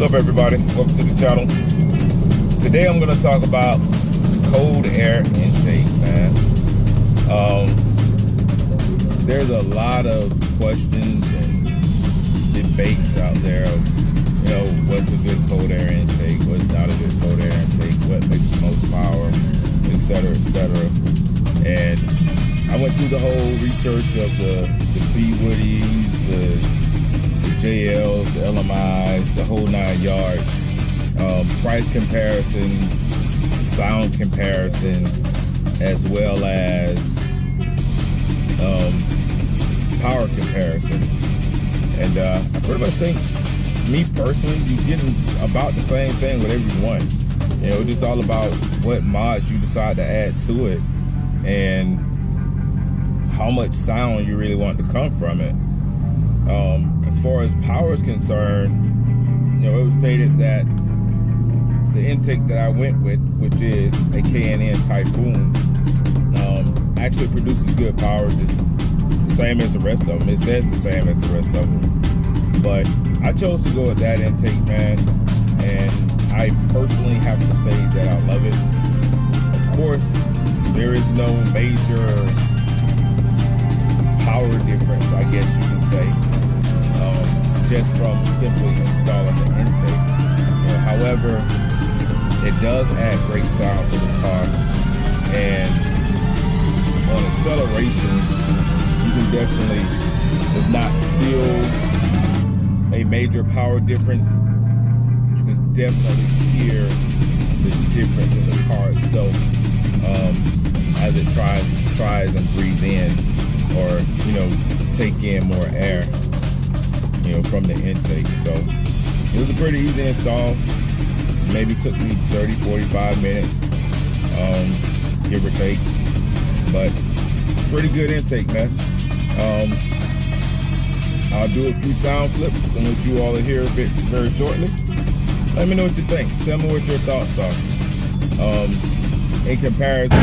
up, everybody? Welcome to the channel. Today I'm going to talk about cold air intake, man. There's a lot of questions and debates out there of, what's a good cold air intake, what's not a good cold air intake, what makes the most power, etc., etc. And I went through the whole research of the Peabodys, the JLs, the LMIs, the whole 9 yards, price comparison, sound comparison, as well as power comparison. And I pretty much think, me personally, you're getting about the same thing with every one. It's just all about what mods you decide to add to it and how much sound you really want to come from it. As far as power is concerned, it was stated that the intake that I went with, which is a K&N Typhoon, actually produces good power, just the same as the rest of them. It says the same as the rest of them. But I chose to go with that intake, man, and I personally have to say that I love it. Of course, there is no major power difference, I guess you can say, just from simply installing the intake. However, it does add great sound to the car, and on acceleration, you can definitely, if not feel a major power difference, you can definitely hear the difference in the car itself as it tries and breathes in, or take in more air from the intake. So it was a pretty easy install. Maybe took me 30-45 minutes, give or take, but pretty good intake, man. I'll do a few sound flips and let you all hear a bit very shortly. Let me know what you think. Tell me what your thoughts are in comparison.